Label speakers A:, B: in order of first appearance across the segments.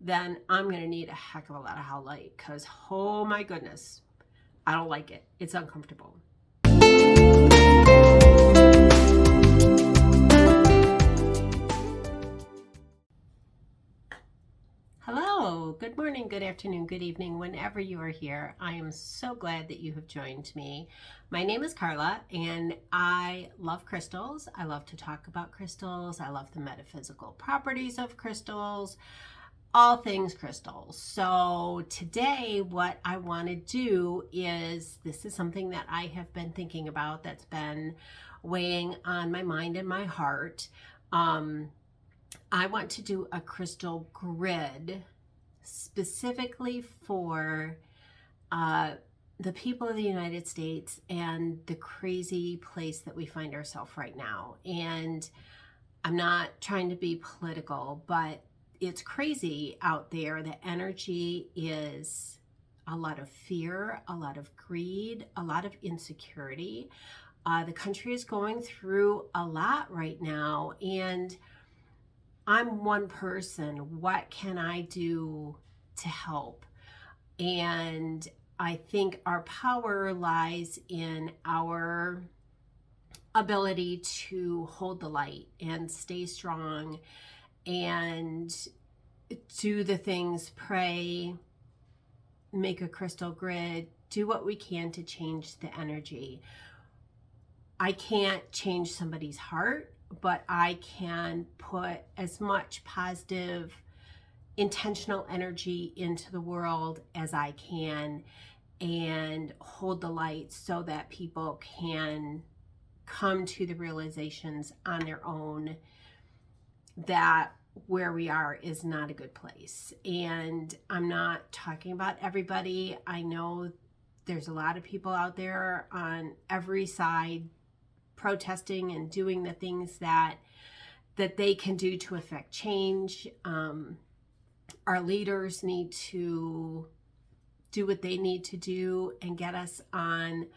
A: then I'm going to need a heck of a lot of howlite because, oh my goodness, I don't like it. It's uncomfortable. Hello, good morning, good afternoon, good evening, whenever you are here. I am so glad that you have joined me. My name is Carla and I love crystals. I love to talk about crystals. I love the metaphysical properties of crystals, all things crystals. So today what I want to do is, this is something that I have been thinking about that's been weighing on my mind and my heart. I want to do a crystal grid specifically for the people of the United States and the crazy place that we find ourselves right now. And I'm not trying to be political, but it's crazy out there. The energy is a lot of fear, a lot of greed, a lot of insecurity. The country is going through a lot right now, and I'm one person. What can I do to help? And I think our power lies in our ability to hold the light and stay strong and do the things, pray, make a crystal grid, do what we can to change the energy. I can't change somebody's heart, but I can put as much positive, intentional energy into the world as I can and hold the light so that people can come to the realizations on their own that where we are is not a good place. And I'm not talking about everybody. I know there's a lot of people out there on every side protesting and doing the things that they can do to affect change. Our leaders need to do what they need to do and get us on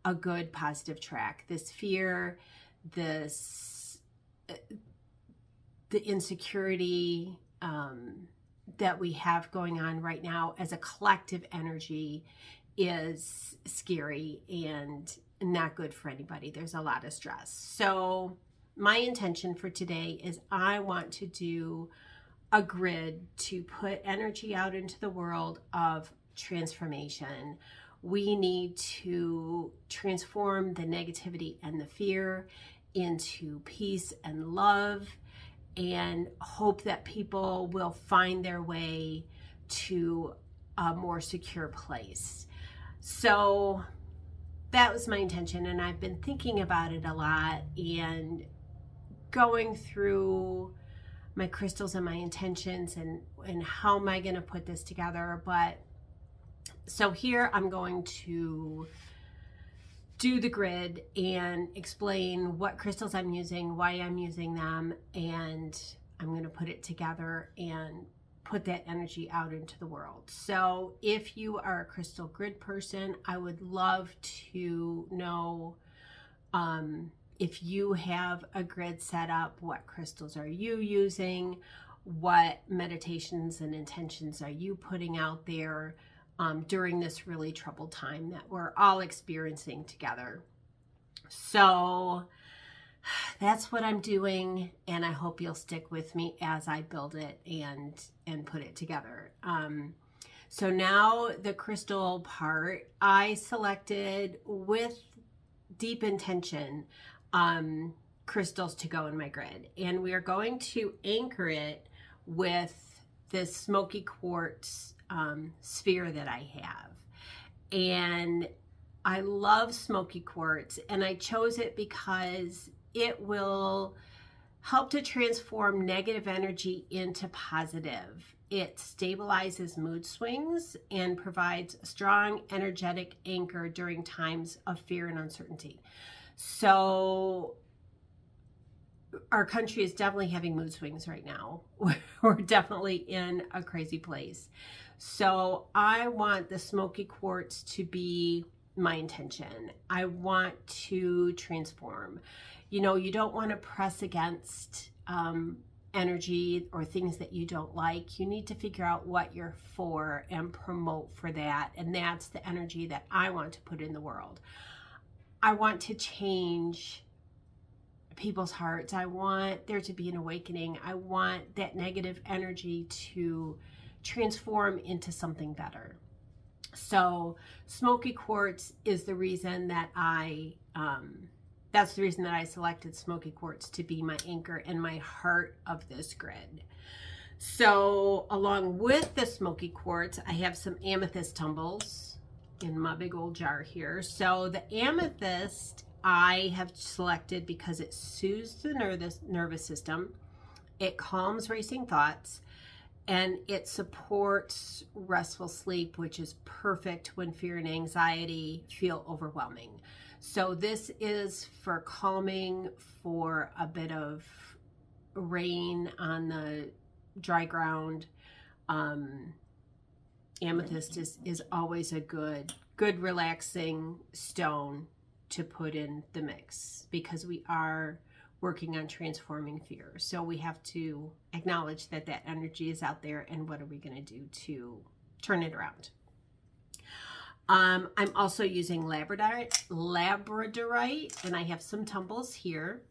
A: a good, positive track. This fear, this the insecurity that we have going on right now as a collective energy is scary and not good for anybody. There's a lot of stress. So my intention for today is I want to do a grid to put energy out into the world of transformation. We need to transform the negativity and the fear into peace and love, and hope that people will find their way to a more secure place. So that was my intention, and I've been thinking about it a lot and going through my crystals and my intentions and how am I going to put this together. But so here I'm going to do the grid and explain what crystals I'm using, why I'm using them, and I'm going to put it together and put that energy out into the world. So if you are a crystal grid person, I would love to know if you have a grid set up, what crystals are you using, what meditations and intentions are you putting out there during this really troubled time that we're all experiencing together. So that's what I'm doing, and I hope you'll stick with me as I build it and put it together. So now the crystal part, I selected with deep intention crystals to go in my grid, and we are going to anchor it with this smoky quartz sphere that I have. And I love smoky quartz, and I chose it because it will help to transform negative energy into positive. It stabilizes mood swings and provides a strong energetic anchor during times of fear and uncertainty. So our country is definitely having mood swings right now. We're definitely in a crazy place. So I want the smoky quartz to be my intention. I want to transform. You know, you don't want to press against energy or things that you don't like, you need to figure out what you're for and promote for that. And that's the energy that I want to put in the world. I want to change people's hearts. I want there to be an awakening. I want that negative energy to transform into something better. So smoky quartz is the reason that that's the reason that I selected smoky quartz to be my anchor and my heart of this grid. So along with the smoky quartz, I have some amethyst tumbles in my big old jar here. So the amethyst I have selected because it soothes the nervous system, it calms racing thoughts, and it supports restful sleep, which is perfect when fear and anxiety feel overwhelming. So this is for calming, for a bit of rain on the dry ground. Amethyst is always a good relaxing stone to put in the mix, because we are working on transforming fear. So we have to acknowledge that that energy is out there, and what are we going to do to turn it around? I'm also using labradorite, and I have some tumbles here.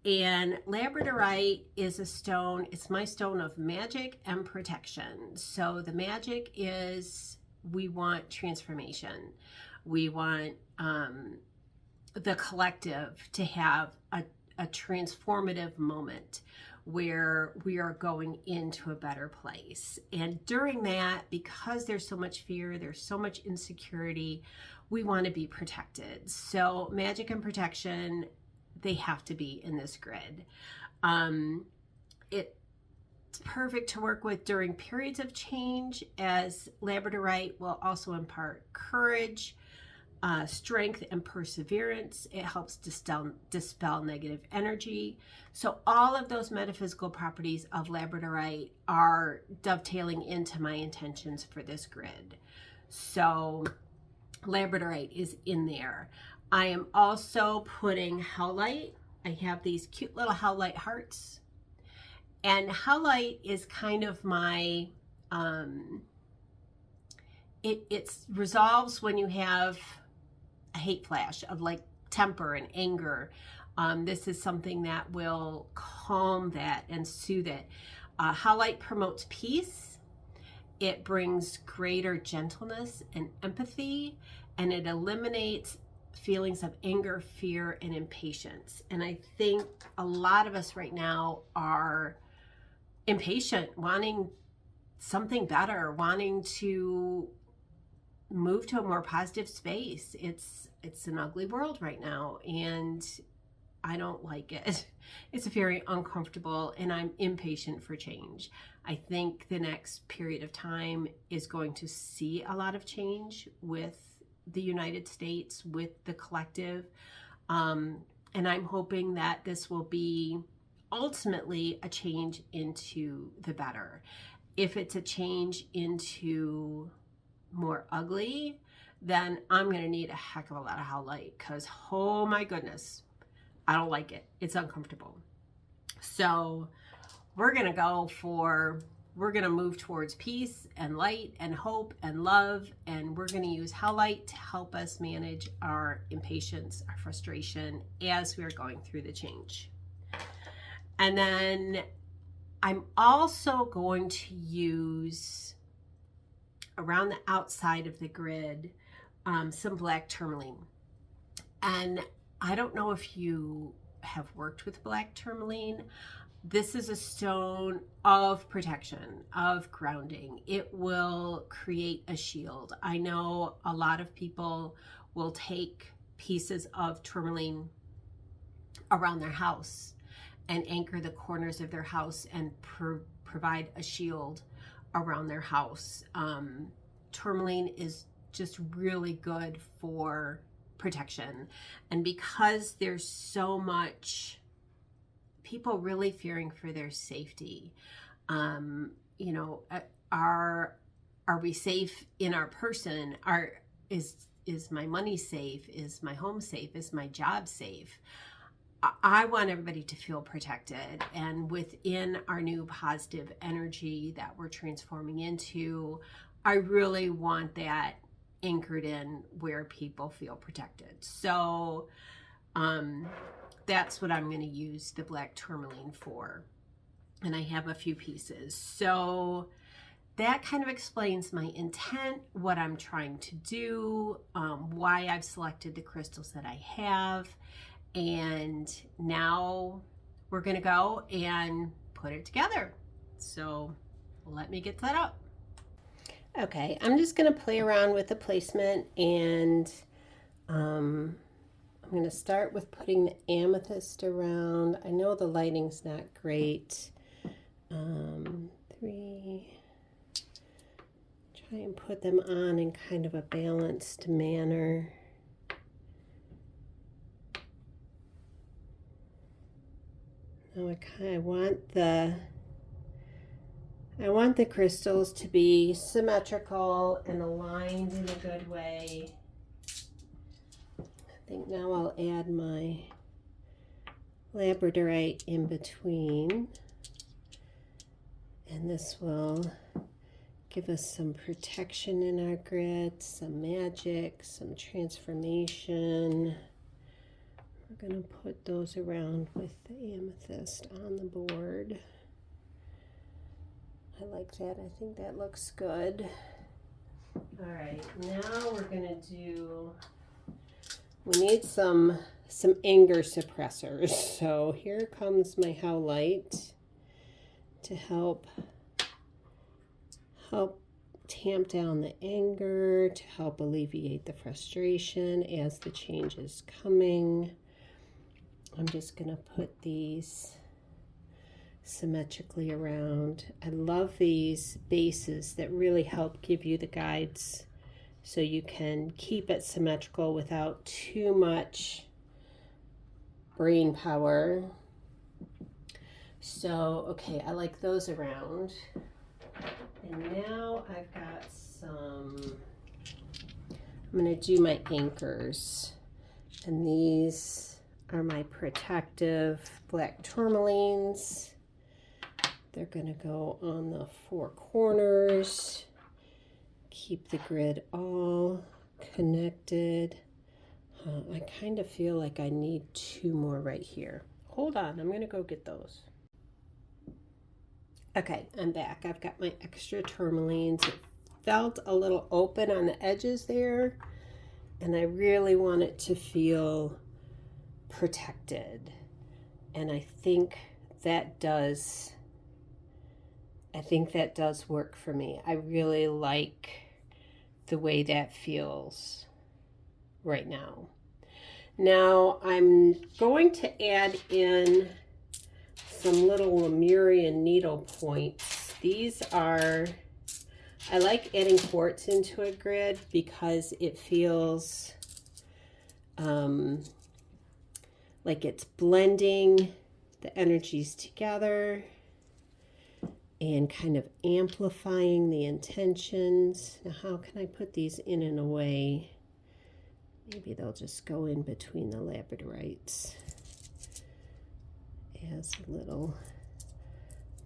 A: And labradorite is a stone, it's my stone of magic and protection. So the magic is, we want transformation. We want the collective to have a transformative moment where we are going into a better place. And during that, because there's so much fear, there's so much insecurity, we want to be protected. So magic and protection, they have to be in this grid. It's perfect to work with during periods of change, as labradorite will also impart courage, strength, and perseverance. It helps dispel negative energy. So all of those metaphysical properties of labradorite are dovetailing into my intentions for this grid. So labradorite is in there. I am also putting howlite. I have these cute little howlite hearts. And howlite is kind of my, it resolves when you have a hate flash of like temper and anger. This is something that will calm that and soothe it. Howlite promotes peace. It brings greater gentleness and empathy, and it eliminates feelings of anger, fear, and impatience. And I think a lot of us right now are impatient, wanting something better, wanting to move to a more positive space. It's an ugly world right now, and I don't like it. It's very uncomfortable, and I'm impatient for change. I think the next period of time is going to see a lot of change with the United States, with the collective. And I'm hoping that this will be ultimately a change into the better. If it's a change into more ugly, then I'm going to need a heck of a lot of howlite, because oh my goodness, I don't like it. It's uncomfortable. So we're going to move towards peace and light and hope and love, and we're going to use howlite to help us manage our impatience, our frustration as we are going through the change. And then I'm also going to use, around the outside of the grid, some black tourmaline. And I don't know if you have worked with black tourmaline. This is a stone of protection, of grounding. It will create a shield. I know a lot of people will take pieces of tourmaline around their house and anchor the corners of their house and provide a shield around their house. Tourmaline is just really good for protection. And because there's so much people really fearing for their safety, you know, are we safe in our person? Is my money safe? Is my home safe? Is my job safe? I want everybody to feel protected, and within our new positive energy that we're transforming into, I really want that anchored in where people feel protected. So that's what I'm going to use the black tourmaline for. And I have a few pieces. So that kind of explains my intent, what I'm trying to do, why I've selected the crystals that I have. And now we're going to go and put it together. So let me get that up. Okay, I'm just going to play around with the placement, and I'm going to start with putting the amethyst around. I know the lighting's not great. 3. Try and put them on in kind of a balanced manner. Now I want the crystals to be symmetrical and aligned in a good way. I think now I'll add my labradorite in between, and this will give us some protection in our grid, some magic, some transformation. We're going to put those around with the amethyst on the board. I like that. I think that looks good. All right, now we're going to do, we need some anger suppressors. So here comes my howlite to help tamp down the anger, to help alleviate the frustration as the change is coming. I'm just going to put these symmetrically around. I love these bases that really help give you the guides so you can keep it symmetrical without too much brain power. So, okay, I like those around. And now I've got some, I'm going to do my anchors. And these are my protective black tourmalines. They're going to go on the 4 corners, keep the grid all connected. I kind of feel like I need 2 more right here. Hold on, I'm going to go get those. Okay, I'm back. I've got my extra tourmalines. It felt a little open on the edges there, and I really want it to feel protected. And I think that does work for me. I really like the way that feels right now. Now I'm going to add in some little Lemurian needle points. These are, I like adding quartz into a grid because it feels like it's blending the energies together and kind of amplifying the intentions. Now, how can I put these in a way? Maybe they'll just go in between the labradorites as a little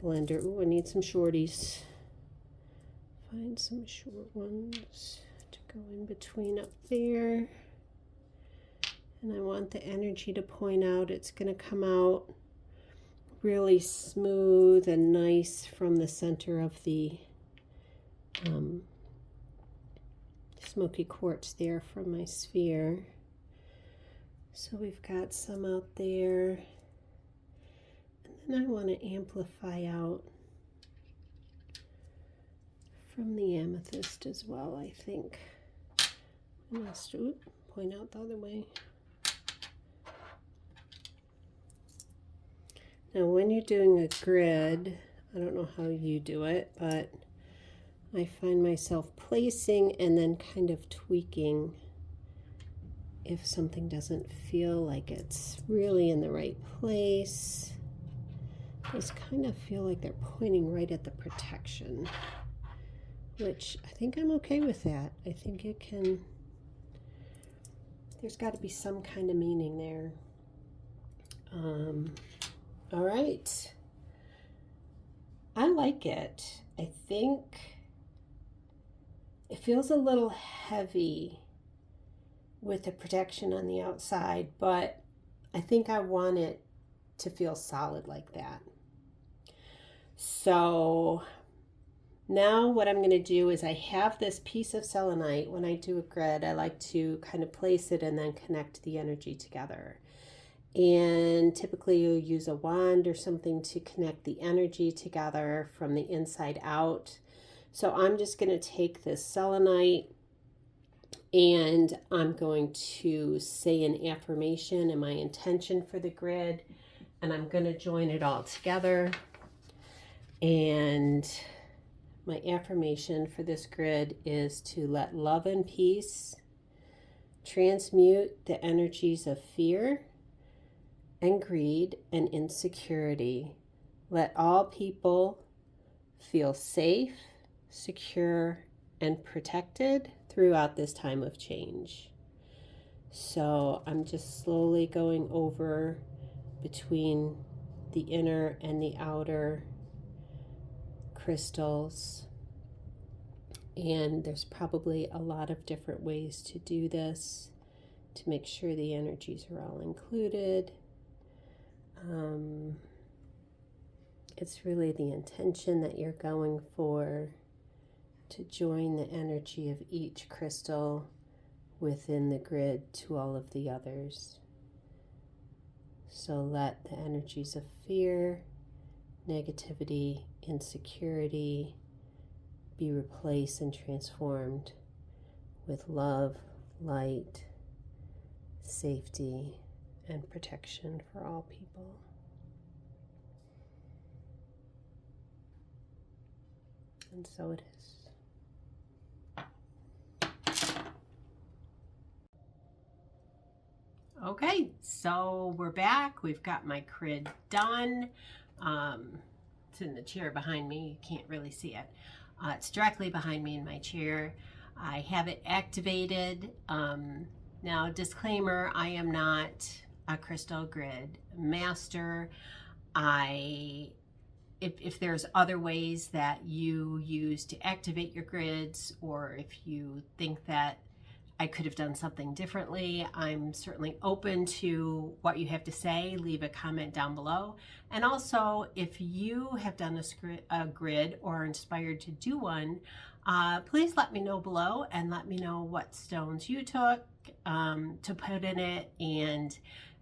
A: blender. Ooh, I need some shorties. Find some short ones to go in between up there. And I want the energy to point out. It's going to come out really smooth and nice from the center of the smoky quartz there from my sphere. So we've got some out there. And then I want to amplify out from the amethyst as well, I think. I must point out the other way. Now when you're doing a grid, I don't know how you do it, but I find myself placing and then kind of tweaking if something doesn't feel like it's really in the right place. Those kind of feel like they're pointing right at the protection, which I think I'm okay with that. I think it can, there's got to be some kind of meaning there. All right. I like it. I think it feels a little heavy with the protection on the outside, but I think I want it to feel solid like that. So now what I'm going to do is I have this piece of selenite. When I do a grid, I like to kind of place it and then connect the energy together. And typically you'll use a wand or something to connect the energy together from the inside out. So I'm just going to take this selenite and I'm going to say an affirmation and my intention for the grid, and I'm going to join it all together. And my affirmation for this grid is to let love and peace transmute the energies of fear and greed and insecurity. Let all people feel safe, secure, and protected throughout this time of change. So I'm just slowly going over between the inner and the outer crystals. And there's probably a lot of different ways to do this to make sure the energies are all included. It's really the intention that you're going for to join the energy of each crystal within the grid to all of the others. So let the energies of fear, negativity, insecurity be replaced and transformed with love, light, safety, and protection for all people. And so it is. Okay, so we're back. We've got my grid done. It's in the chair behind me. You can't really see it. It's directly behind me in my chair. I have it activated. Now, disclaimer, I am not a crystal grid master. If there's other ways that you use to activate your grids, or if you think that I could have done something differently, I'm certainly open to what you have to say. Leave a comment down below. And also, if you have done a grid or are inspired to do one, please let me know below and let me know what stones you took to put in it, and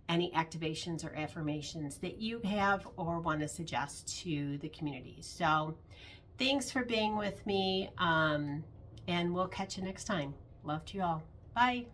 A: any activations or affirmations that you have or want to suggest to the community. So thanks for being with me, and we'll catch you next time. Love to you all. Bye.